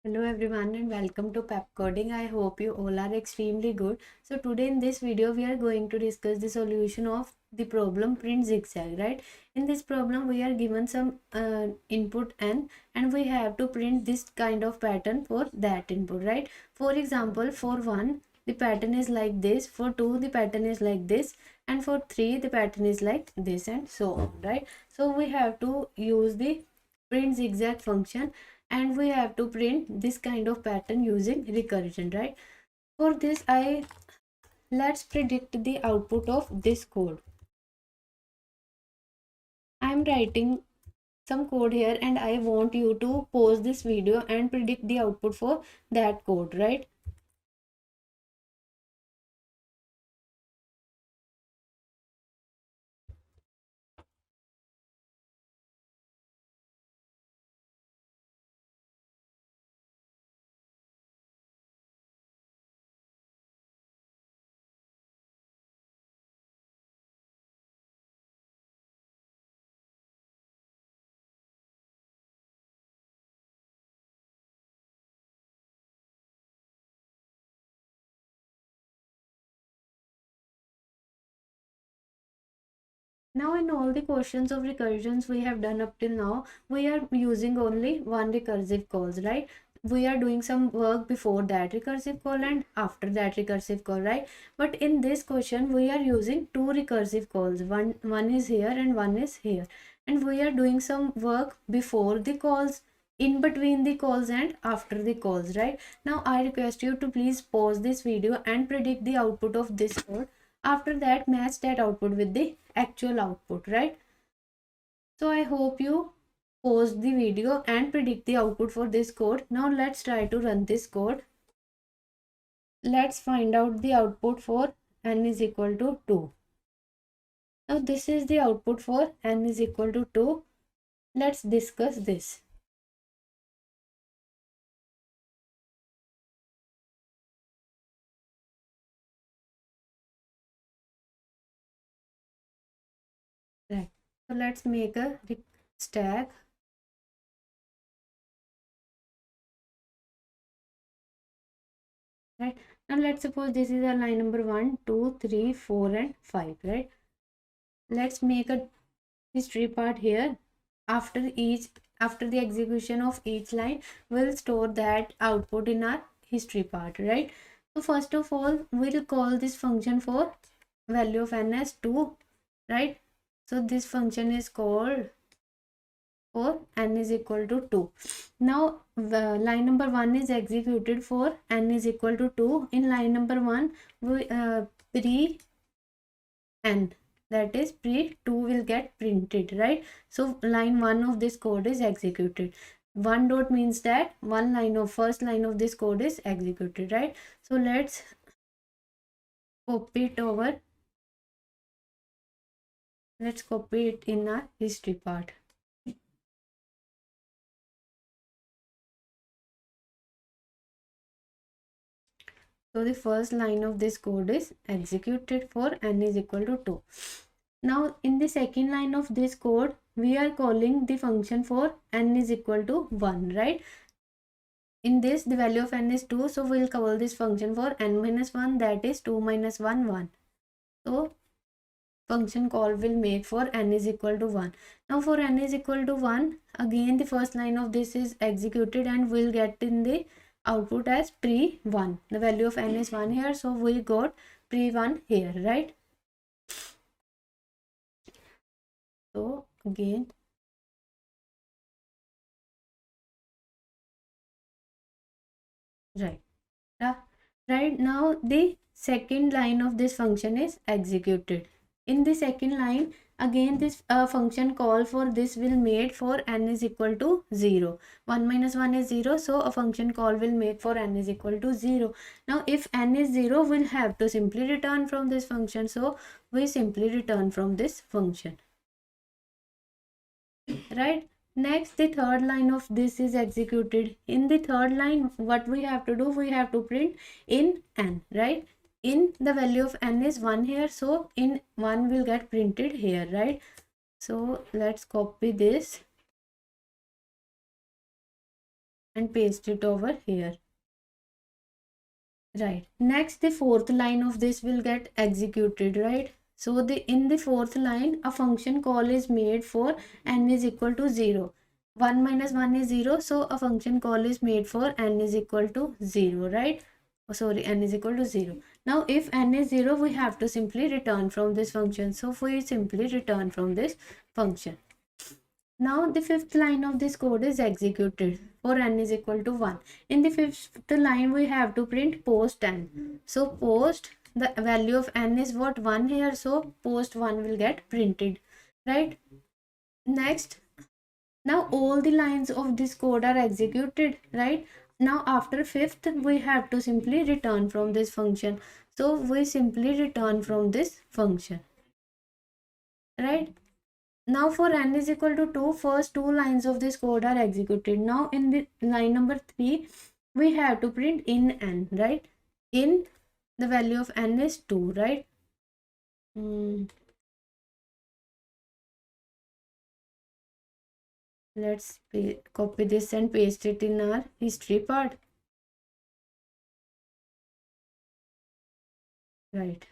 Hello everyone and welcome to Pep Coding. I hope you all are extremely good. So today in this video we are going to discuss the solution of the problem print zigzag, right? In this problem we are given some input n and we have to print this kind of pattern for that input, right? For example, for 1 the pattern is like this, for 2 the pattern is like this, and for 3 the pattern is like this, and so on, right? So we have to use the print zigzag function and we have to print this kind of pattern using recursion, right? For this let's predict the output of this code. I'm writing some code here and I want you to pause this video and predict the output for that code, right? Now in all the questions of recursions we have done up till now, we are using only one recursive calls, right? We are doing some work before that recursive call and after that recursive call, right? But in this question we are using two recursive calls. One is here and one is here. And we are doing some work before the calls, in between the calls and after the calls, right? Now I request you to please pause this video and predict the output of this code. After that, match that output with the actual output, right? So I hope you pause the video and predict the output for this code. Now let's try to run this code. Let's find out the output for n is equal to 2. Now this is the output for n is equal to 2. Let's discuss this. Right. So let's make a stack. Right. Now let's suppose this is a line number 1, 2, 3, 4 and 5, right? Let's make a history part here. After the execution of each line, we'll store that output in our history part, right? So first of all we'll call this function for value of n as 2, right? So this function is called for n is equal to 2. Now line number 1 is executed for n is equal to 2. In line number 1 we pre n, that is pre 2 will get printed, right? So line 1 of this code is executed. One dot means that one line of first line of this code is executed, right? So let's copy it over. Let's copy it in our history part. So the first line of this code is executed for n is equal to 2. Now in the second line of this code we are calling the function for n is equal to 1, right? In this the value of n is 2, so we'll call this function for n minus 1, that is 2 minus 1 1. So function call will make for n is equal to 1. Now for n is equal to 1, again the first line of this is executed and we'll get in the output as pre 1. The value of n is 1 here, so we got pre 1 here, right? So again, right. Right now the second line of this function is executed. In the second line again this function call for this will made for n is equal to 0. 1 minus 1 is 0, so a function call will make for n is equal to 0. Now if n is 0, we'll have to simply return from this function, so we simply return from this function, right? Next the third line of this is executed. In the third line what we have to do, we have to print in n, right? In the value of n is 1 here, so in 1 will get printed here, right? So let's copy this and paste it over here. Right. Next, the fourth line of this will get executed, right? So in the fourth line, a function call is made for n is equal to 0. 1 minus 1 is 0, so a function call is made for n is equal to 0, right? Oh, sorry, n is equal to 0. Now, if n is 0, we have to simply return from this function. So we simply return from this function. Now the fifth line of this code is executed for n is equal to 1. In the fifth line we have to print post n. So post, the value of n is what, 1 here, so post 1 will get printed, right? Next, now all the lines of this code are executed, right? Now after fifth we have to simply return from this function. So we simply return from this function, right? Now for n is equal to 2, first two lines of this code are executed. Now in the line number 3, we have to print in n, right? In, the value of n is 2, right? Let's copy this and paste it in our history part. Right.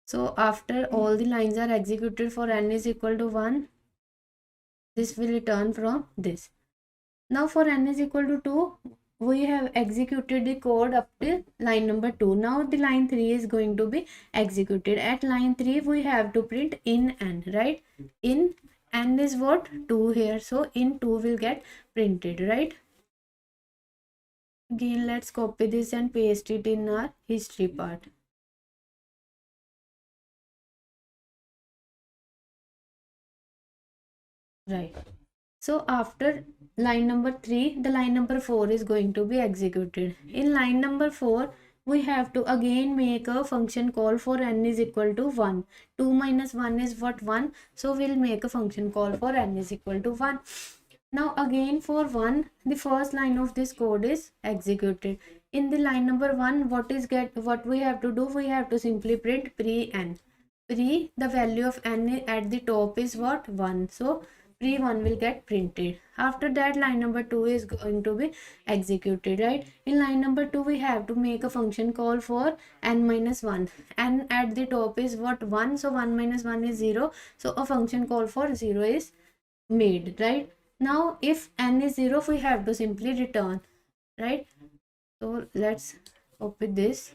So after all the lines are executed for n is equal to 1, this will return from this. Now for n is equal to 2, we have executed the code up till line number 2. Now the line 3 is going to be executed. At line 3, we have to print in n, right? In n is what? 2 here. So in 2 will get printed, right? Again, let's copy this and paste it in our history part. Right. So after line number 3, the line number 4 is going to be executed. In line number 4, we have to again make a function call for n is equal to 1. 2 minus 1 is what? 1. So we'll make a function call for n is equal to 1. Now again for 1, the first line of this code is executed. In the line number 1, what we have to do? We have to simply print pre n. Pre, the value of n at the top is what? 1. So pre 1 will get printed. After that, line number 2 is going to be executed, right? In line number 2, we have to make a function call for n minus 1. N at the top is what? 1. So 1 minus 1 is 0. So a function call for 0 is made, right? Now if n is 0, we have to simply return, right? So let's copy this.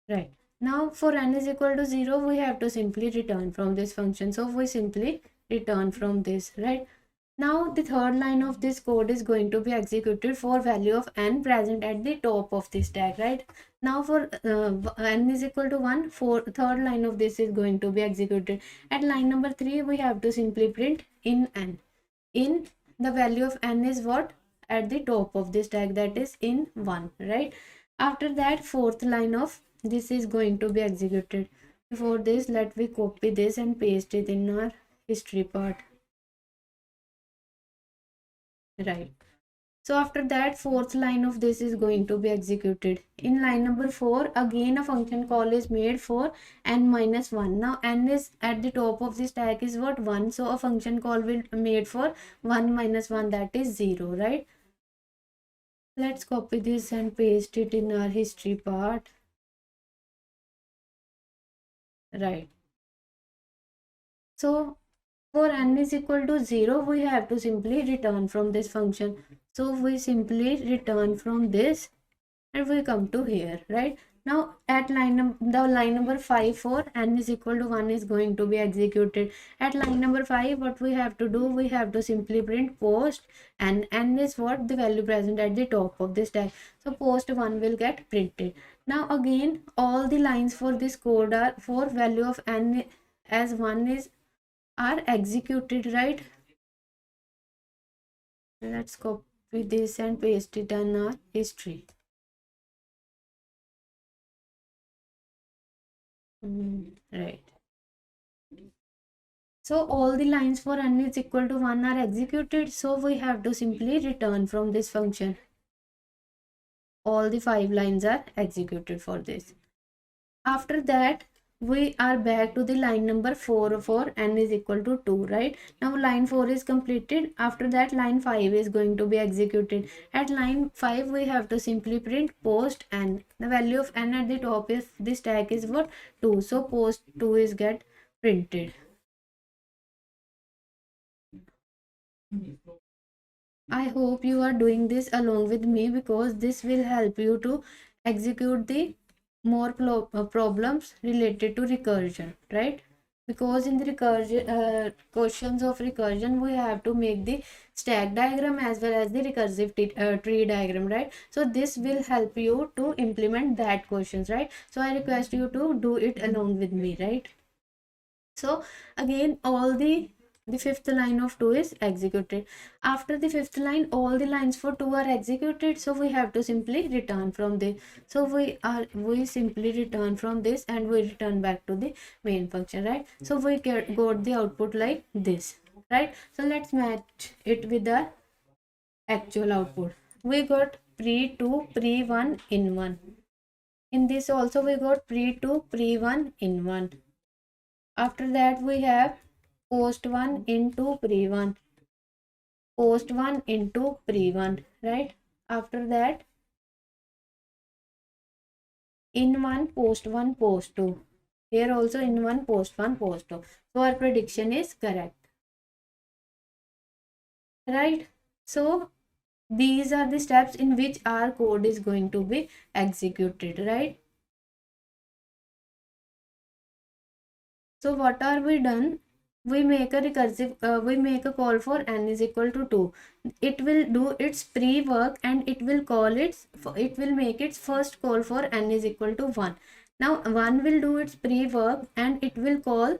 Right. Now for n is equal to 0, we have to simply return from this function. So we simply return from this, right? Now the third line of this code is going to be executed for value of n present at the top of this stack, right? Now for n is equal to 1, for third line of this is going to be executed. At line number 3, we have to simply print in n. In, the value of n is what? At the top of this stack, that is in 1, right? After that, fourth line of this is going to be executed. Before this, let me copy this and paste it in our history part. Right. So after that, fourth line of this is going to be executed. In line number 4, again a function call is made for n minus 1. Now n is at the top of the stack is what? 1. So a function call will be made for 1 minus 1, that is 0, right? Let's copy this and paste it in our history part. Right. So for n is equal to 0, we have to simply return from this function. So we simply return from this and we come to here, right? Now at line number 5 for n is equal to 1 is going to be executed. At line number 5, what we have to do? We have to simply print post, and n is what? The value present at the top of this stack. So post 1 will get printed. Now again, all the lines for this code are for value of n as 1 is are executed, right? Let's copy this and paste it in our history. Right. So all the lines for n is equal to 1 are executed. So we have to simply return from this function. All the 5 lines are executed for this. After that, we are back to the line number 4 for n is equal to 2, right? Now line 4 is completed. After that, line 5 is going to be executed. At line 5, we have to simply print post n. The value of n at the top of the stack is what? 2. So post 2 is get printed. I hope you are doing this along with me, because this will help you to execute the more problems related to recursion, right? Because in the recursion questions of recursion, we have to make the stack diagram as well as the recursive tree diagram, right? So this will help you to implement that questions, right? So I request you to do it along with me, right? So again, all the fifth line of 2 is executed. After the fifth line, all the lines for 2 are executed, so we have to simply return from this. So we simply return from this and we return back to the main function, right? So we got the output like this, right? So let's match it with the actual output. We got pre2 pre1 in 1. In this also we got pre2 pre1 in 1. After that, we have post 1 into pre 1, post 1 into pre 1, right? After that, in 1, post 1, post 2. Here also in 1, post 1, post 2. So our prediction is correct, right? So these are the steps in which our code is going to be executed, right? So what are we done? We make a recursive, we make a call for n is equal to 2. It will do its pre-work and it will make its first call for n is equal to 1. Now 1 will do its pre-work and it will call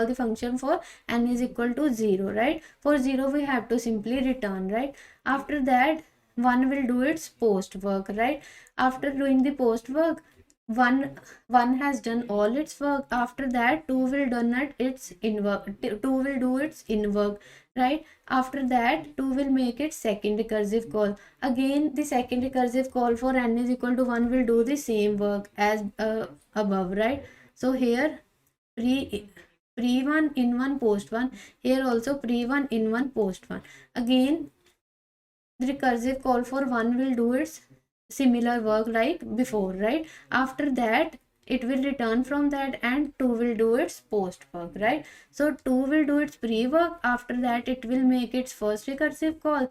the function for n is equal to 0, right? For 0 we have to simply return, right? After that, 1 will do its post work, right? After doing the post work, one has done all its work. After that, 2 will done at its in work, 2 will do its in work, right? After that, 2 will make its second recursive call. Again, the second recursive call for n is equal to 1 will do the same work as above, right? So here pre 1 in 1 post 1, here also pre 1 in 1 post 1. Again, the recursive call for 1 will do its similar work like before, right? After that, it will return from that and 2 will do its post work, right? So 2 will do its pre work. After that, it will make its first recursive call.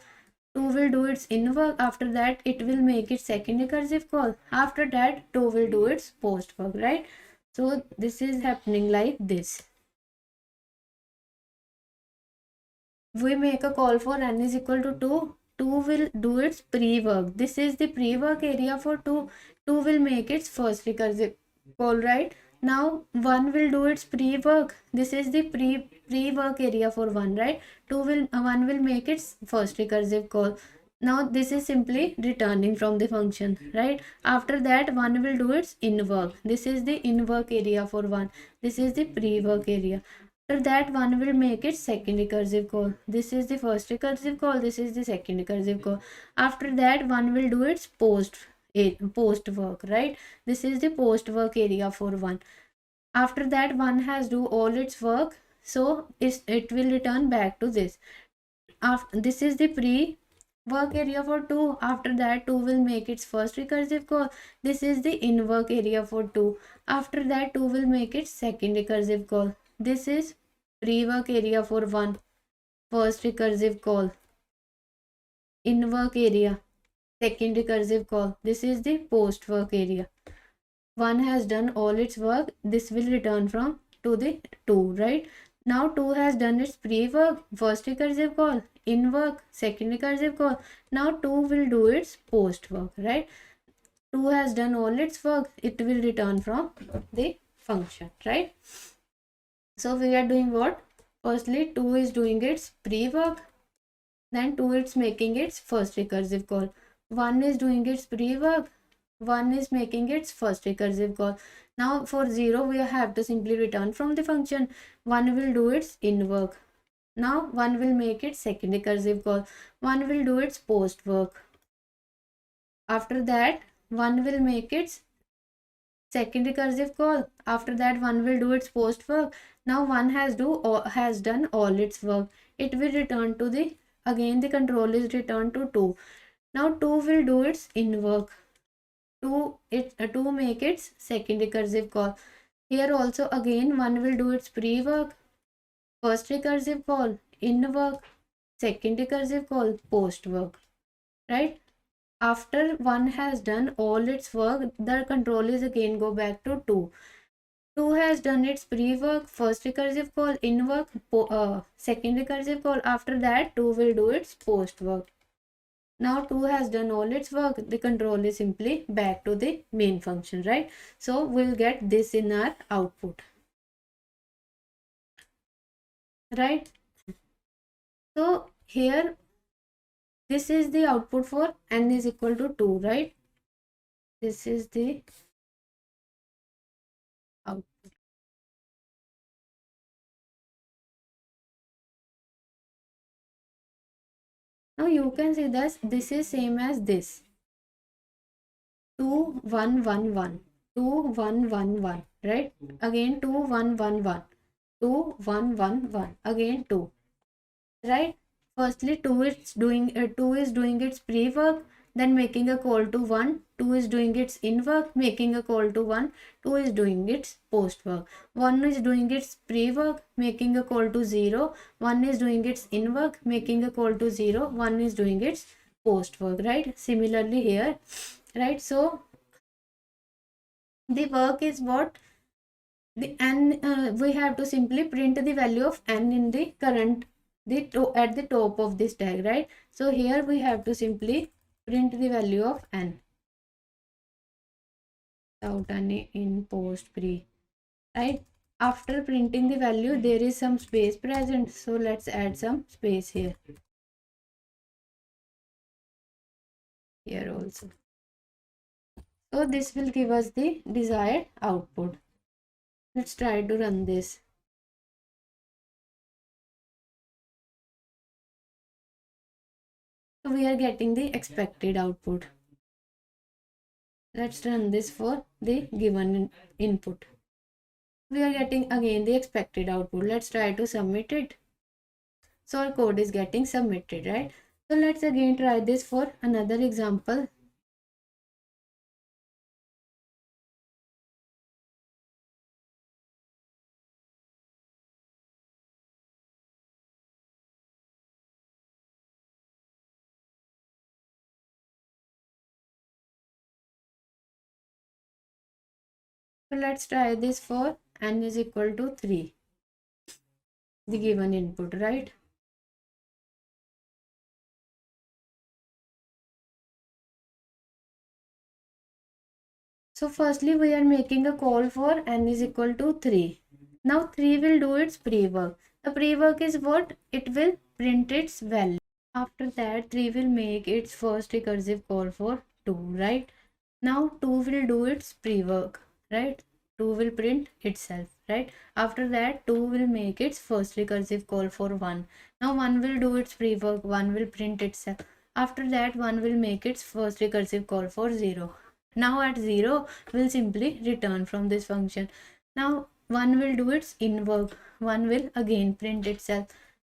2 will do its in work. After that, it will make its second recursive call. After that, 2 will do its post work, right? So this is happening like this. We make a call for n is equal to 2. 2 will do its pre-work. This is the pre-work area for 2. 2 will make its first recursive call, right? Now 1 will do its pre-work. This is the pre-work area for 1, right? 1 will make its first recursive call. Now this is simply returning from the function, right? After that, 1 will do its in work. This is the in work area for 1. This is the pre-work area. After that, 1 will make its second recursive call. This is the first recursive call. This is the second recursive call. After that, 1 will do its post work, right? This is the post work area for 1. After that, 1 has do all its work, so it will return back to this. After this is the pre work area for 2. After that, 2 will make its first recursive call. This is the in work area for 2. After that, 2 will make its second recursive call. This is pre-work area for 1, first recursive call. In work area, second recursive call. This is the post work area. 1 has done all its work. This will return from to the 2, right? Now 2 has done its pre-work, first recursive call, in work, second recursive call. Now 2 will do its post work, right? 2 has done all its work. It will return from the function, right? So we are doing what? Firstly, 2 is doing its pre-work. Then 2 is making its first recursive call. 1 is doing its pre-work. 1 is making its first recursive call. Now for 0, we have to simply return from the function. 1 will do its in work. Now 1 will make its second recursive call. 1 will do its post work. After that, 1 will make its second recursive call. After that 1 will do its post work. Now 1 has done all its work. It will return to the, again the control is returned to 2. Now 2 will do its in work to make its second recursive call. Here also again 1 will do its pre work, first recursive call in work, second recursive call post work, right? After 1 has done all its work, the control is again go back to 2. 2 has done its pre-work, first recursive call, in work, second recursive call. After that 2 will do its post work. Now 2 has done all its work. The control is simply back to the main function, right? So we'll get this in our output, right? So here this is the output for n is equal to 2, right? This is the output. Now you can see this is same as this. 2 1 1 1, 2 1 1 1, right? Again 2 1 1 1, 2 1 1 1, again 2, right? Firstly 2 is doing its pre-work, then making a call to 1. 2 is doing its in work, making a call to 1. 2 is doing its post work. 1 is doing its pre-work, making a call to 0. 1 is doing its in work, making a call to 0. 1 is doing its post work, right? Similarly here, right? So the work is what the n, we have to simply print the value of n in the current at the top of this tag, right? So here we have to simply print the value of n out and in post pre, right? After printing the value there is some space present, so let's add some space here also. So this will give us the desired output. Let's try to run this. So we are getting the expected output. Let's run this for the given input. We are getting again the expected output. Let's try to submit it. So our code is getting submitted, right? So let's again try this for another example. So let's try this for n is equal to 3, the given input, right? So firstly we are making a call for n is equal to 3. Now 3 will do its pre-work. The pre-work is what? It will print its value. After that 3 will make its first recursive call for 2, right? Now 2 will do its pre-work, right? 2 will print itself, right? After that 2 will make its first recursive call for 1. Now 1 will do its pre-work, 1 will print itself. After that 1 will make its first recursive call for 0. Now at 0 will simply return from this function. Now 1 will do its in work, 1 will again print itself.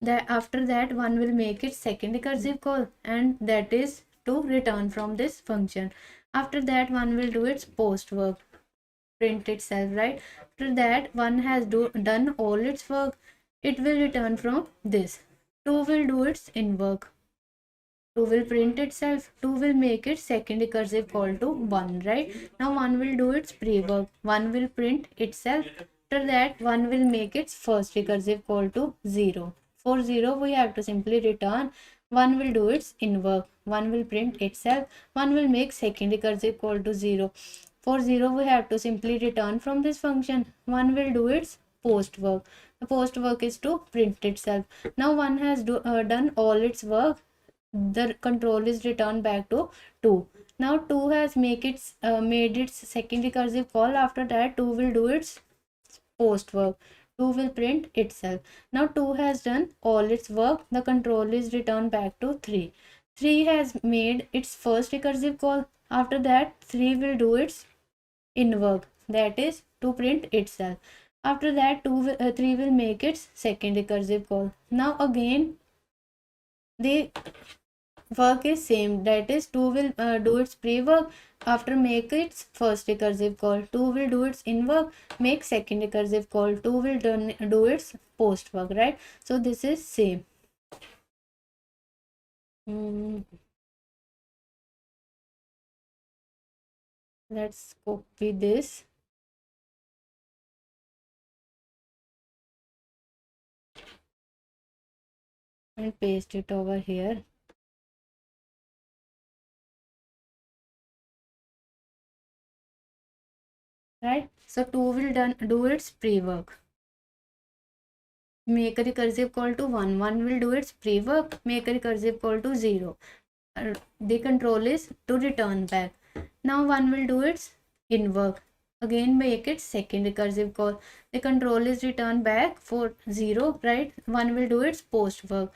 After that 1 will make its second recursive call, and that is to return from this function. After that 1 will do its post work, print itself, right? After that 1 has done all its work, it will return from this. 2 will do its in work, 2 will print itself, 2 will make its second recursive call to 1, right? Now 1 will do its pre-work, 1 will print itself. After that 1 will make its first recursive call to 0. For 0 we have to simply return. 1 will do its in work, 1 will print itself, 1 will make second recursive call to 0. For 0 we have to simply return from this function. 1 will do its post work. The post work is to print itself. Now 1 has done all its work, the control is returned back to 2. Now 2 has made its second recursive call. After that 2 will do its post work, 2 will print itself. Now 2 has done all its work, the control is returned back to 3. 3 has made its first recursive call. After that 3 will do its in work, that is to print itself. After that 3 will make its second recursive call. Now again the work is same, that is 2 will do its pre-work, after make its first recursive call. 2 will do its in work, make second recursive call. 2 will do its post work, right? So this is same. Let's copy this and paste it over here. Right, so 2 will do its pre-work, make a recursive call to 1. 1 will do its pre-work, make a recursive call to 0. The control is to return back. Now 1 will do its in work, again make its second recursive call. The control is return back for 0, right? 1 will do its post work.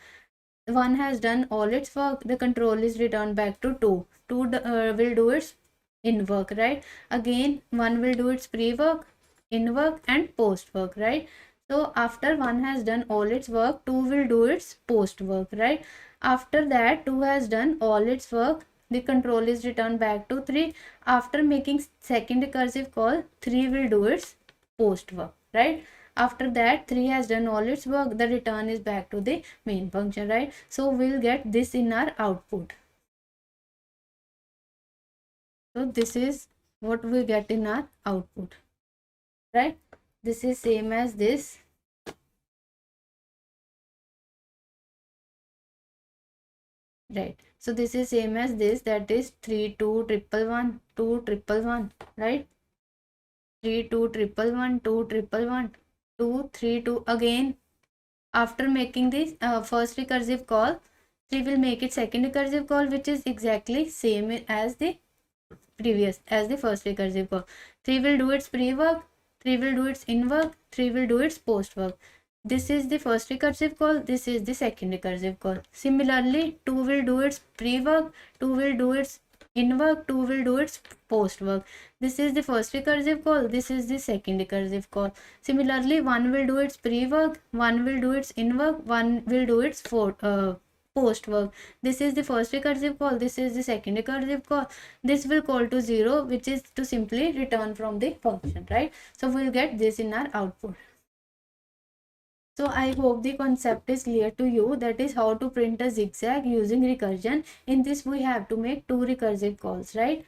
1 has done all its work, the control is returned back to 2. 2 will do its in work, right? Again 1 will do its pre-work, in work and post work, right? So after 1 has done all its work, 2 will do its post work, right? After that 2 has done all its work, the control is returned back to 3. After making second recursive call, 3 will do its post work, right? After that 3 has done all its work, the return is back to the main function, right? So we'll get this in our output. So this is what we get in our output, right? This is same as this. Right, so this is same as this, that is 3 2 triple 1 2 triple 1, right? 3 2 triple 1 2 triple 1 2 3 2. Again after making this first recursive call, 3 will make it second recursive call, which is exactly same as the previous, as the first recursive call. 3 will do its pre-work, 3 will do its in work, 3 will do its post work. This is the first recursive call, this is the second recursive call. Similarly 2 will do its pre-work, 2 will do its in work, 2 will do its post work. This is the first recursive call, this is the second recursive call. Similarly 1 will do its pre-work, 1 will do its in work, 1 will do its post work. This is the first recursive call, this is the second recursive call. This will call to 0, which is to simply return from the function, right? So we'll get this in our output. So I hope the concept is clear to you, that is how to print a zigzag using recursion. In this we have to make 2 recursive calls, right?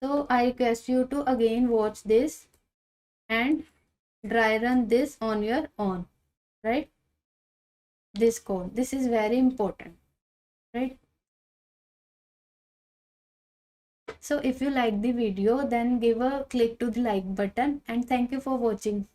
So I request you to again watch this and dry run this on your own, right? This code, this is very important, right? So if you like the video, then give a click to the like button, and thank you for watching.